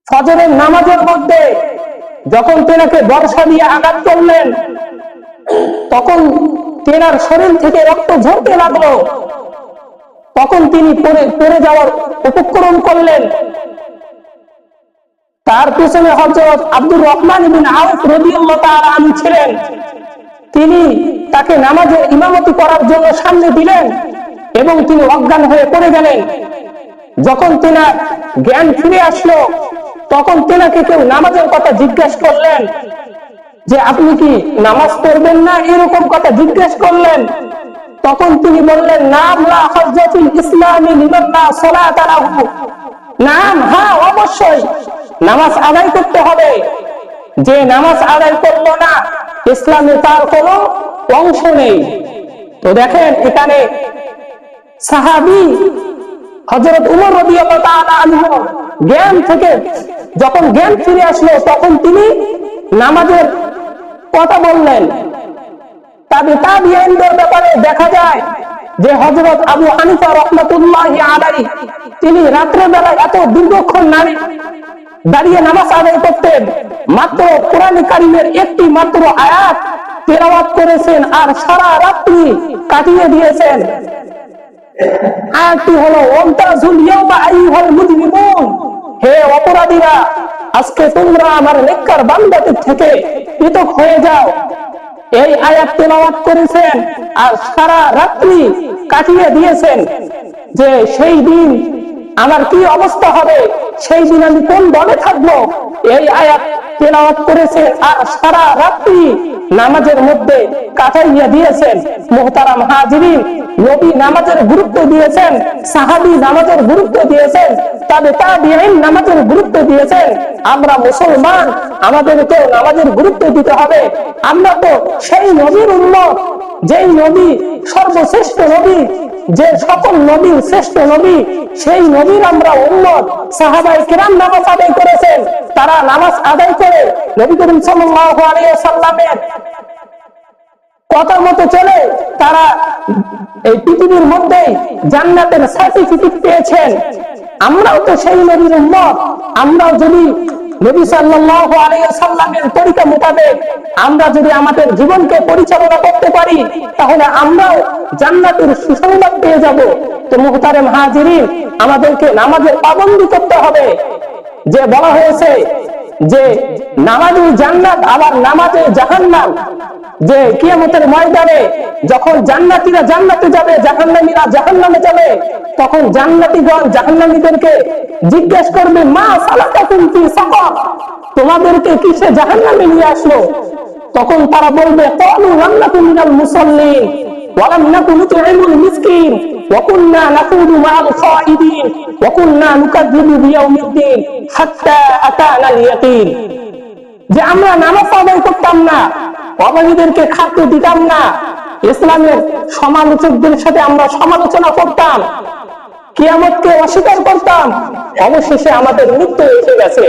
ফজরের নামাজের মধ্যে যখন তেনাকে বর্ষা দিয়ে আঘাত করলেন, তখন তেনার শরীর থেকে রক্ত ঝরতে লাগলো। তখন তিনি পড়ে যাওয়ার উপক্রম করলেন। তার পিছনে হযরত আব্দুর রহমান ইবনে আউফ রাদিয়াল্লাহু তাআলা আনহু ছিলেন। তিনি তাকে নামাজের ইমামতি করার জন্য সামনে দিলেন এবং তিনি অজ্ঞান হয়ে পড়ে গেলেন। যখন তেনার জ্ঞান ফিরে আসলো, তখন তেনাকে কেউ নামাজের কথা জিজ্ঞেস করলেন যে আপনি কি নামাজ পড়বেন না, এরকম কথা জিজ্ঞেস করলেন। তখন তিনি বললেন, নাম লা হজ্জাতুল ইসলামি লিমান লা সালাতা লাহু। নাম, হ্যাঁ অবশ্যই নামাজ আদায় করতে হবে। যে নামাজ আদায় করলো না, ইসলামে তার কোনো অংশ নেই। তো দেখেন এখানে সাহাবী হযরত উমর রাদিয়াল্লাহু তাআলা আনহু জ্ঞান থেকে যখন জ্ঞান ফিরে আসলো, তখন তিনি নামাজের কথা বললেন। তাবিঈনদের ব্যাপারে দেখা যায় যে হযরত আবু হানিফা রাহমাতুল্লাহি আলাইহি তিনি রাতের বেলা এত দীর্ঘক্ষণ দাঁড়িয়ে নামাজ আদায় করতেন। মাত্র কোরআনে কারীমের একটি মাত্র আয়াত তেলাওয়াত করেছেন আর সারা রাত্রি কাটিয়ে দিয়েছেন। আয়াতটি হলো ওয়ান্তাজুল ইয়াওমা আইয়ুহাল মুজরিমুন, হে অপরাধীরা, আজকে তোমরা আমার নেককার বান্দাদের থেকে পৃথক হয়ে যাও। এই আয়াত তেলাওয়াত করেছেন আর সারা রাত্রি কাটিয়ে দিয়েছেন যে সেই দিন আমার কি অবস্থা হবে, সেই দিন আমি কোন দলে থাকবো। এই আয়াত তেলাওয়াত করেছেন আর সারা রাত্রি নামাজের মধ্যে কাটাইয়া দিয়েছেন। মুহতারাম হাজিরিন, নবী নামাজের গুরুত্ব দিয়েছেন, সাহাবী নামাজের গুরুত্ব দিয়েছেন, তাবিঈন নামাজের গুরুত্ব দিয়েছেন। আমরা মুসলমান, আমাদেরকে নামাজের গুরুত্ব দিতে হবে। আমরা তো সেই নবীর উম্মত, যেই নবী সর্বশ্রেষ্ঠ নবী, যে সকল নবীর শ্রেষ্ঠ নবী, সেই নবীর আমরা উম্মত। সাহাবায়ে কেরাম নামাজ আদায় করেছেন, তারা নামাজ আদায় করে নবী করিম সাল্লাল্লাহু আলাইহি ওয়াসাল্লামের কথা মতো চলে তারা এই পৃথিবীর মধ্যে জান্নাতের সার্টিফিকেট পেয়েছেন। আমরাও তো সেই নবীর উম্মত। আমরাও যদি নবী সাল্লাল্লাহু আলাইহি ওয়াসাল্লামের তরিকা মোতাবেক আমরা যদি আমাদের জীবনকে পরিচালনা করতে পারি, তাহলে আমরাও জান্নাতের সুসংবাদ পেয়ে যাব। তো মুহতারাম হাজিরিন, আমাদেরকে নামাজের পাবন্দি করতে হবে। যে বলা হয়েছে যে নামাজে জান্নাত আবার নামাজে জাহান্নাম, যে কিয়ামতের ময়দানে যখন জান্নাতীরা জান্নাতে যাবে, জাহান্নামীরা জাহান্নামে যাবে, তখন জান্নাতীগণ জাহান্নামীদেরকে জিজ্ঞেস করবে, মা সালাকাকুম ফি সাকার, তোমাদেরকে কিসে জাহান্নামে নিয়ে আসলো? তখন তারা বলবে, ক্বালু লাম নাকু মিনাল মুসাল্লিন ওয়া লাম নাকু নুতঈমুল মিসকিন ওয়া কুননা নাকুদু মা'আল খাইদিন ওয়া কুননা নুকাযযিবু বিয়াউমিদ্দিন হাত্তা আতানাল ইয়াকিন। যে আমরা নামাজ আদায় করতাম না, অবাধীদেরকে খাদ্য দিতাম না, ইসলামের সমালোচকদের সাথে আমরা সমালোচনা করতাম, কিয়ামতকে অস্বীকার করতাম, অবশেষে আমাদের মৃত্যু এসে গেছে।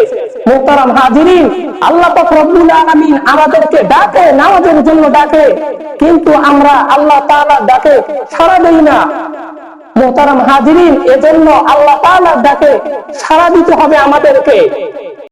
মুহতারাম হাজিরিন, আল্লাহ পাক রব্বুল আলামিন আমাদেরকে ডাকে, নামাজের জন্য ডাকে, কিন্তু আমরা আল্লাহ তাআলার ডাকে সাড়া দেই না। মুহতারাম হাজিরিন, এজন্য আল্লাহ তাআলার ডাকে সাড়া দিতে হবে আমাদেরকে।